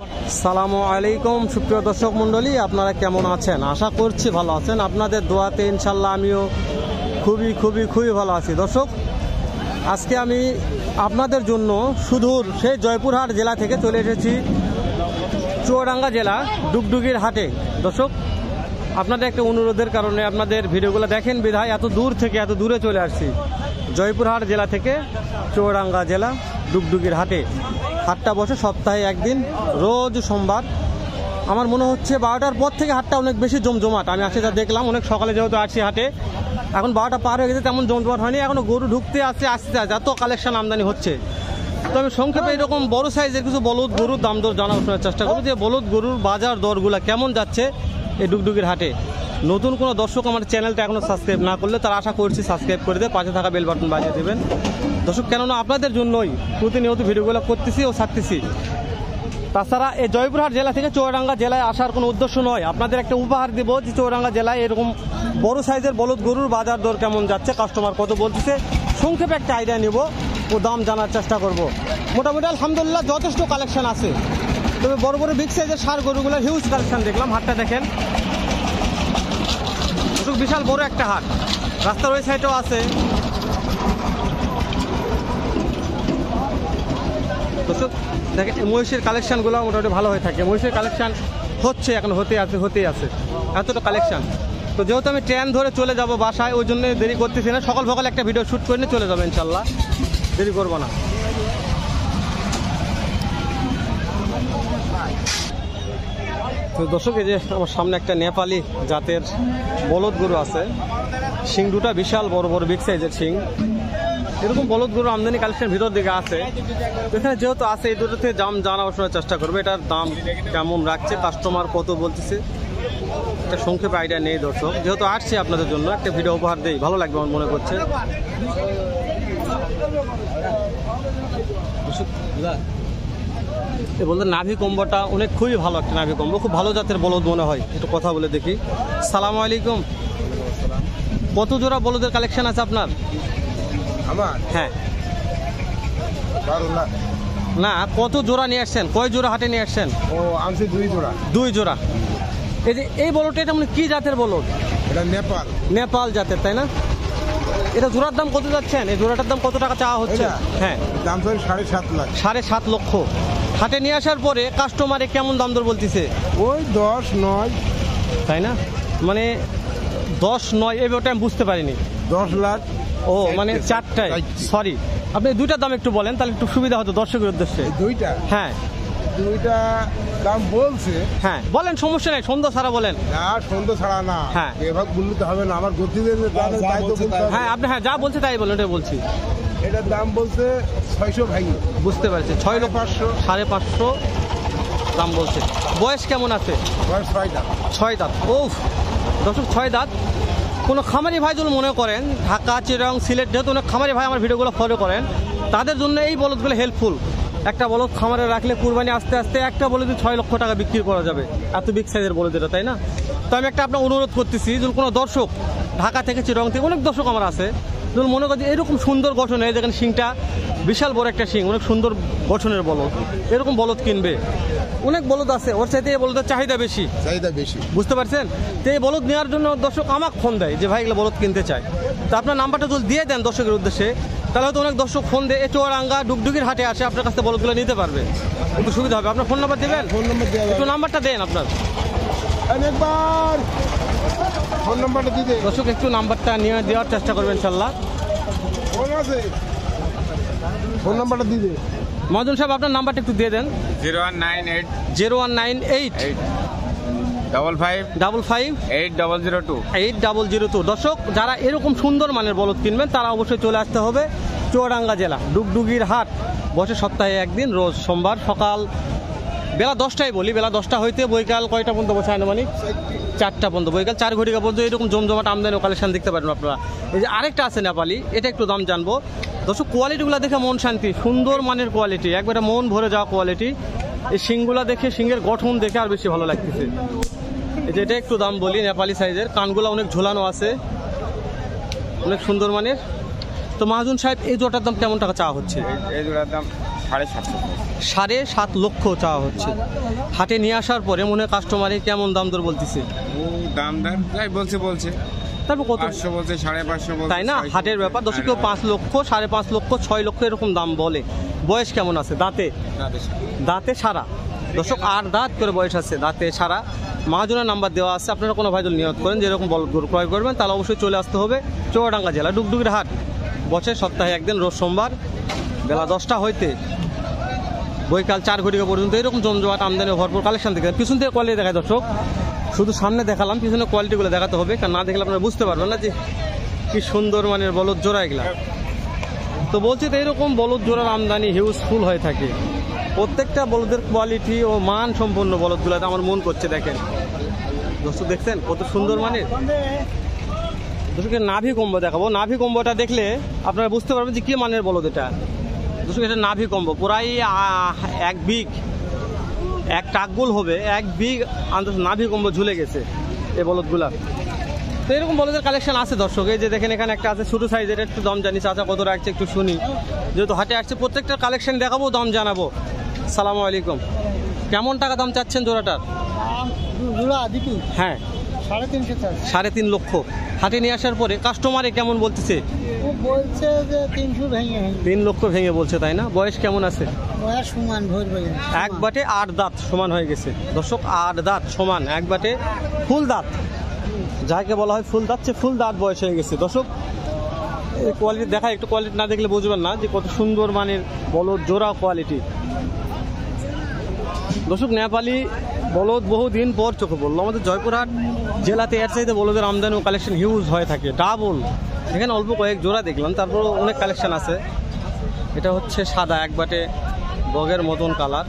আসসালামু আলাইকুম সুপ্রিয় দর্শক মণ্ডলী, আপনারা কেমন আছেন? আশা করছি ভালো আছেন। আপনাদের দোয়াতে ইনশাল্লাহ আমিও খুবই ভালো আছি। দর্শক, আজকে আমি আপনাদের জন্য সুদূর সেই জয়পুরহাট জেলা থেকে চলে এসেছি চুয়াডাঙ্গা জেলা ডুগডুগির হাটে। দর্শক, আপনাদের একটা অনুরোধের কারণে আপনাদের ভিডিওগুলো দেখেন বিধায় এত দূর থেকে এত দূরে চলে আসছি। জয়পুরহাট জেলা থেকে চুয়াডাঙ্গা জেলা ডুগডুগির হাটে। হাটটা বসে সপ্তাহে একদিন, রোজ সোমবার। আমার মনে হচ্ছে 12টার পর থেকে হাটটা অনেক বেশি জমজমাট। আমি আসে যা দেখলাম, অনেক সকালে যেহেতু আসছি হাটে, এখন 12টা পার হয়ে গেছে, তেমন জমজমাট হয়নি। এখনও গরু ঢুকতে আসতে এত কালেকশন আমদানি হচ্ছে। তো আমি সংক্ষেপে এরকম বড় সাইজের কিছু বলদ গরুর দাম দর জানার চেষ্টা করবো, যে বলদ গরুর বাজার দরগুলো কেমন যাচ্ছে এই ডুগডুগির হাটে। নতুন কোনো দর্শক আমার চ্যানেলটা এখনও সাবস্ক্রাইব না করলে তারা আশা করছি সাবস্ক্রাইব করে দিয়ে পাশে থাকা বেল বাটন বাজিয়ে দেবেন। দর্শক, কেননা আপনাদের জন্যই প্রতিনিয়ত ভিডিওগুলো করতেছি ও ছাড়তেছি। তাছাড়া এই জয়পুরহাট জেলা থেকে চুয়াডাঙ্গা জেলায় আসার কোনো উদ্দেশ্য নয়, আপনাদের একটা উপহার দেব যে চুয়াডাঙ্গা জেলায় এরকম বড় সাইজের বলদ গরুর বাজার দর কেমন যাচ্ছে, কাস্টমার কত বলতেছে, সংক্ষেপে একটা আইডিয়া নিব ও দাম জানার চেষ্টা করব। মোটামুটি আলহামদুলিল্লাহ যথেষ্ট কালেকশন আছে। তবে বড় বড় বিগ সাইজের ষাঁড় গরুগুলোর হিউজ কালেকশন দেখলাম। হাটটা দেখেন, বিশাল বড় একটা হাট, রাস্তার ওই সাইডেও আছে। দর্শক দেখেন, মহিষের কালেকশানগুলো মোটামুটি ভালো হয়ে থাকে। মহিষের কালেকশান হচ্ছে, এখন হতেই আছে এতটা কালেকশান। তো যেহেতু আমি ট্রেন ধরে চলে যাব বাসায়, ওই জন্য দেরি করতেছি না। সকাল একটা ভিডিও শ্যুট করে নিয়ে চলে যাবো ইনশাল্লাহ, দেরি করবো না। তো দর্শক, এই যে আমার সামনে একটা নেপালি জাতের বলদ গরু আছে। শিং দুটা বিশাল বড় বিগ সাইজের শিং। এরকম বলদ গরু আমদানি কালেকশন ভিতর দিকে আছে। এখানে যেহেতু আছে, এই দুটোতে দাম জানার চেষ্টা করবে। এটার দাম কেমন রাখছে, কাস্টমার কত বলতেছে, একটা সংক্ষেপে আইডিয়া নেই। দর্শক, যেহেতু আসছি আপনাদের জন্য একটা ভিডিও উপহার দেই, ভালো লাগবে আমার মনে করছে। এই বলতে নাভি কম্বটা খুবই ভালো একটা নাভি কম্ব, খুব ভালো জাতের বলদ মনে হয়। একটু কথা বলে দেখি। সালামু আলাইকুম। কত জোড়া বলদের কালেকশন আছে আপনার? আমার? হ্যাঁ। 12 লাখ। না, কত জোড়া নিয়ে আসছেন? কয় জোড়া হাটে নিয়ে আসছেন? ও আনছি 2 জোড়া। 2 জোড়া। এই যে এই বলদটা, এটা মানে কি জাতের বলদ? এটা নেপাল জাতের, তাই না? এটা জোড়ার দাম কত যাচ্ছেন? এই জোড়াটার দাম কত টাকা চাওয়া হচ্ছে? হ্যাঁ, দাম তো 7.5 লাখ। 7.5 লক্ষ। হাটে নিয়ে আসার পরে কাস্টমারে কেমন দাম দর বলতেছে? ওই 10, 9, তাই না? মানে 10, 9 এই ব্যাপারটা আমি বুঝতে পারিনি। 10 লাখ। ও মানে 4টায়, সরি। আপনি 2টার দাম একটু বলেন, তাহলে একটু সুবিধা হতো দর্শকের উদ্দেশ্যে। 2টা? হ্যাঁ, 2টা দাম বলছে। হ্যাঁ বলেন, সমস্যা নেই, সন্ধ্যা ছাড়া বলেন। না, সন্ধ্যা ছাড়া না। হ্যাঁ, এভাবে বলতে হবে না, আমার গতিদের হ্যাঁ আপনি যা বলছে তাই বলেন, ওটাই বলছি। এটার দাম বলছে 600 ভাই। বুঝতে পারছি, 6,500, 550 দাম বলছে। বয়স কেমন আছে? বয়স 6 দাঁত। 6 দাঁত। ও দর্শক, 6 দাঁত। কোনো খামারি ভাই যদি মনে করেন, ঢাকা, চিটাগং, সিলেট, যেহেতু অনেক খামারি ভাই আমার ভিডিওগুলো ফলো করেন, তাদের জন্য এই বলদগুলো হেল্পফুল। একটা বলদ খামারে রাখলে কুরবানি আস্তে একটা বলদ 6 লক্ষ টাকা বিক্রি করা যাবে, এত বিগ সাইজের বলদ এটা, তাই না? তো আমি একটা আপনার অনুরোধ করতেছি, যদি কোনো দর্শক ঢাকা থেকে, চিটাগং থেকে, অনেক দর্শক আমার আছে, যদি মনে করেন এরকম সুন্দর গঠনে, দেখেন শিংটা বিশাল বড় একটা শিং, অনেক সুন্দর গঠনের বলদ, এরকম বলদ কিনবে। অনেক বলদ আছে, ওর চাইতে এই বলদের চাহিদা বেশি। বুঝতে পারছেন? তো এই বলদ নেওয়ার জন্য দর্শক আমাকে ফোন দেয় যে ভাই এগুলো বলদ কিনতে চায়। তো আপনার নাম্বারটা যদি দিয়ে দেন দর্শকের উদ্দেশ্যে, তাহলে হয়তো অনেক দর্শক ফোন দিয়ে চুয়াডাঙ্গা ডুগডুগির হাটে আসে আপনার কাছ থেকে বলদগুলো নিতে পারবে, একটু সুবিধা হবে। আপনার ফোন নাম্বার দেবেন? ফোন নাম্বার দেওয়া, একটু নাম্বারটা দেন আপনার। একবার ফোন নাম্বারটা দিতে। দর্শক একটু নাম্বারটা নিয়ে দেওয়ার চেষ্টা করবেন ইনশাল্লাহ। ফোন আছে, ফোন নাম্বারটা দিতে। মহাজন সাহেব, আপনার নাম্বারটা একটু দিয়ে দেন। 0198 0198 55 8002 8002। দর্শক, যারা এরকম সুন্দর মানের বলদ কিনবেন তারা অবশ্যই চলে আসতে হবে চুয়াডাঙ্গা জেলা ডুগডুগির হাট। বসে সপ্তাহে একদিন, রোজ সোমবার, সকাল বেলা 10টায় বলি, বেলা 10টা হইতে বৈকাল কয়টা পর্যন্ত বসে? আনুমানিক 4টা পর্যন্ত, বৈকাল 4 ঘটিকা পর্যন্ত এরকম জমজমাট আমদানি কালেকশন দেখতে পারেন আপনারা। এই যে আরেকটা আছে নেপালি, এটা একটু দাম জানবো। দর্শক, কোয়ালিটিগুলো দেখে মন শান্তি, সুন্দর মানের কোয়ালিটি, একবারে মন ভরে যাওয়া কোয়ালিটি। এই শিংগুলা দেখে, শিংয়ের গঠন দেখে আর বেশি ভালো লাগতেছে। এই যে এটা একটু দাম বলি, নেপালি সাইজের, কানগুলা অনেক ঝোলানো আছে, অনেক সুন্দর মানের। তো মহাজন সাহেব, এই জোড়াটার দাম কেমন টাকা চাওয়া হচ্ছে? এই জোড়ার দাম 750। 7.5 লক্ষ চাওয়া হচ্ছে। হাটে নিয়ে আসার পরে মনে হয় কাস্টমারে কেমন দাম দর বলতেছে? দামদার যাই বলছে তারপর কত 500 বলছে, 550 বলছে, তাই না? 600 হাটের ব্যাপার দর্শক, কেউ 5 লক্ষ, 5.5 লক্ষ, 6 লক্ষ এরকম দাম বলে। বয়স কেমন আছে? দাঁতে সারা দর্শক, 8 দাঁত করে বয়স আছে, দাঁতে সারা। মহাজনের নাম্বার দেওয়া আছে, আপনারা কোনো ভাই যদি নিয়ত করেন যেরকম বলদ গরু ক্রয় করবেন তাহলে অবশ্যই চলে আসতে হবে চুয়াডাঙ্গা জেলা ডুগডুগির হাট। বছর সপ্তাহে একদিন, রোজ সোমবার বেলা 10টা হইতে বৈকাল 4 ঘটিকা পর্যন্ত এরকম জমজমাট আমদানি ভরপুর কালেকশন দেখে। পিছন থেকে কোয়ালিটি দেখায় দর্শক, শুধু সামনে দেখালাম, পিছনে কোয়ালিটিগুলো দেখাতে হবে, কারণ না দেখলে আপনারা বুঝতে পারবেন না যে কি সুন্দর মানের বলদ জোড়া এগুলা। তো বলছি তো এরকম বলদ জোড়ার আমদানি হিউজফুল হয়ে থাকে। প্রত্যেকটা বলদের কোয়ালিটি ও মান সম্পন্ন বলদগুলোতে আমার মন করছে। দেখেন দর্শক, দেখছেন কত সুন্দর মানের। দর্শকের নাভি কম্বো দেখাবো। নাভি কম্বোটা দেখলে আপনারা বুঝতে পারবেন যে কি মানের বলদ এটা। দর্শক, এটা নাভি কম্বো, প্রায় 1 বিঘ, 1 টাকগুল হবে, 1 বিঘ নাভি কম্বো ঝুলে গেছে এই বলদগুলা। তো এরকম বলদের কালেকশন আছে দর্শক। এই যে দেখেন এখানে একটা আছে ছোটো সাইজের, একটু দাম জানি, চাচা কত রাখছে একটু শুনি। যেহেতু হাটে আসছে প্রত্যেকটা কালেকশন দেখাবো, দাম জানাবো। সালামু আলাইকুম। কেমন টাকা দাম চাচ্ছেন জোড়াটার? হ্যাঁ, 3.5 লক্ষ। হাটে নিয়ে আসার পরে কাস্টমারে কেমন বলতেছে? বলছে যে 300 ভেঙে 3 লক্ষ ভেঙে বলছে, তাই না? বয়স কেমন আছে? বয়স সমান ভোর ভোর এক বাটে 8 দাঁত সমান হয়ে গেছে দর্শক, 8 দাঁত সমান, এক বাটে ফুল দাঁত, যাকে বলা হয় ফুল দাঁত, ফুল দাঁত বয়স হয়ে গেছে দর্শক। কোয়ালিটি দেখা, একটু কোয়ালিটি না দেখলে বুঝবেন না যে কত সুন্দর মানের বলদ জোড়া কোয়ালিটি দর্শক। নেপালি বলদ বহুদিন পর চোখে পড়লো। আমাদের জয়পুরহাট জেলাতে এর চাইতে বলদের আমদানি ও কালেকশন হিউজ হয়ে থাকে, ডাবল। এখানে অল্প কয়েক জোড়া দেখলাম, তারপর অনেক কালেকশন আছে। এটা হচ্ছে সাদা, এক বাটে বগের মতন কালার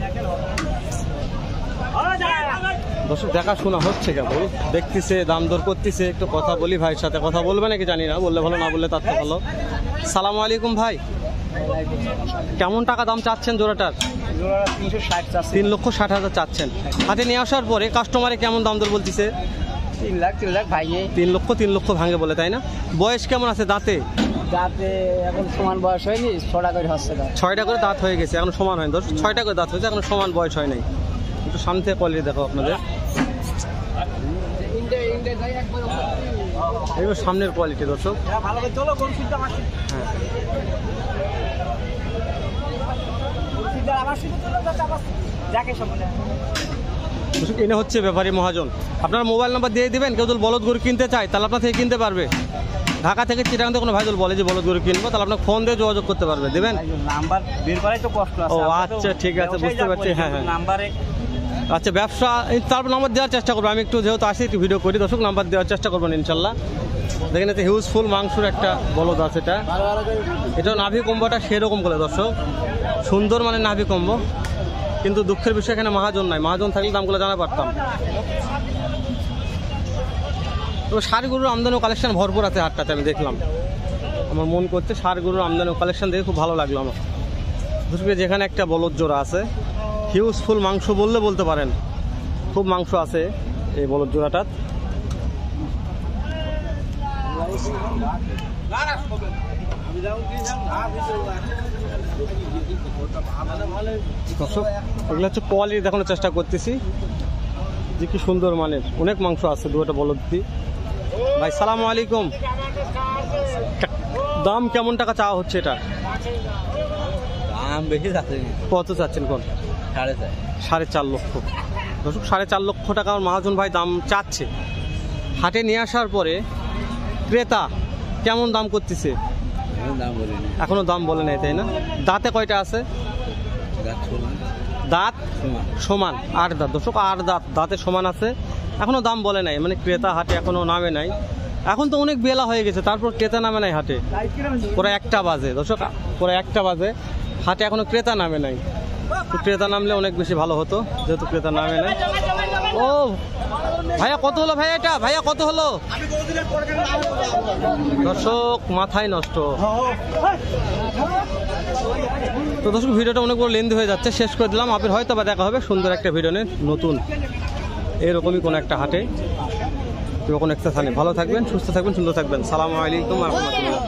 দর্শক। দেখাশোনা হচ্ছে, কেবল দেখতেছে, দাম দর করতেছে। একটু কথা বলি ভাইয়ের সাথে, কথা বলবে নাকি জানি না, বললে ভালো, না বললে তার তো ভালো। সালামু আলাইকুম ভাই, কেমন টাকা দাম চাচ্ছেন জোড়াটার? 3,60,000 চাচ্ছেন। হাতে নিয়ে আসার পরে কাস্টমারে কেমন দাম দর বলতেছে? 3 লাখ ভাইয়ে। 3 লক্ষ ভাঙে বলে, তাই না? বয়স কেমন আছে? দাঁতে এখন সমান বয়স হয়নি, 6টা করে হচ্ছে। 6টা করে দাঁত হয়ে গেছে, এখন সমান হয়নি। 6টা করে দাঁত হয়েছে, এখন সমান বয়স হয় নাই। একটু সামনে থেকে কোয়ালিটি দেখো আপনাদের, এবার সামনের কোয়ালিটি দর্শক। এনে হচ্ছে ব্যাপারী মহাজন। আপনার মোবাইল নাম্বার দিয়ে দিবেন, কেউ যদি বলদ গরু কিনতে চায় তাহলে আপনার থেকে কিনতে পারবে। ঢাকা থেকে চিটাগাং থেকে কোনো ভাই যদি বলে যে বলদ গরু কিনবো, তাহলে আপনার ফোন দিয়ে যোগাযোগ করতে পারবে, দেবেন? নাম্বার বের করাই তো কষ্ট আছে। ও আচ্ছা, ঠিক আছে, বুঝতে পারছি। হ্যাঁ হ্যাঁ, নাম্বারে আচ্ছা, ব্যবসা, তারপর নাম্বার দেওয়ার চেষ্টা করবো। আমি একটু যেহেতু আসি একটু ভিডিও করি দর্শক, নাম্বার দেওয়ার চেষ্টা করবেন ইনশাল্লাহ। দেখেন এতে হিউজফুল মাংসর একটা বলদ আছে। এটা নাভি কম্বোটা সেরকম করে দর্শক, সুন্দর মানে নাভি কম্বো। কিন্তু দুঃখের বিষয় এখানে মহাজন নাই, মহাজন থাকলে দামগুলো জানা পারতাম। তো ষাঁড় গরুর আমদানি কালেকশন ভরপুর আছে হাটটাতে, আমি দেখলাম, আমার মন করছে ষাঁড় গরুর আমদানি কালেকশন দেখে খুব ভালো লাগলো আমার। দর্শক, যেখানে একটা বলদ জোড়া আছে, হিউজফুল মাংস বললে বলতে পারেন, খুব মাংস আছে এই বলদ জোড়াটার। দর্শক, এগুলো হচ্ছে কোয়ালিটি দেখানোর চেষ্টা করতেছি যে কি সুন্দর মানের, অনেক মাংস আছে দুটো বলদ দিয়ে। ভাই সালামু আলাইকুম, দাম কেমন টাকা চাওয়া হচ্ছে এটা? দাম বেশি যাচ্ছে। কত চাচ্ছেন? কোন? 4.5 লক্ষ দর্শক, 4.5 লক্ষ টাকা আমার মহাজন ভাই দাম চাচ্ছে। হাটে নিয়ে আসার পরে ক্রেতা কেমন দাম করতেছে? এখনো দাম বলে নাই, তাই না? দাঁতে কয়টা আছে? দাঁত সমান, 8 দাঁত দর্শক, 8 দাঁত, দাঁতে সমান আছে, এখনো দাম বলে নাই, মানে ক্রেতা হাটে এখনো নামে নাই। এখন তো অনেক বেলা হয়ে গেছে, তারপর ক্রেতা নামে নাই হাটে, পুরো 1টা বাজে দর্শক, পুরো 1টা বাজে, হাটে এখনো ক্রেতা নামে নাই। তো ক্রেতা নামলে অনেক বেশি ভালো হতো, যেহেতু ক্রেতা নামে নাই। ও ভাইয়া কত হলো? ভাইয়া এটা ভাইয়া কত হলো? দর্শক মাথায় নষ্ট। তো দর্শক, ভিডিওটা অনেক বড় লেন্থ হয়ে যাচ্ছে, শেষ করে দিলাম। আপনার হয়তো বা দেখা হবে সুন্দর একটা ভিডিও নিয়ে, নতুন এরকমই কোনো একটা হাটে, কোনো একটা স্থানে। ভালো থাকবেন, সুস্থ থাকবেন, সুন্দর থাকবেন। সালামু আলাইকুম ওয়া রাহমাতুল্লাহ।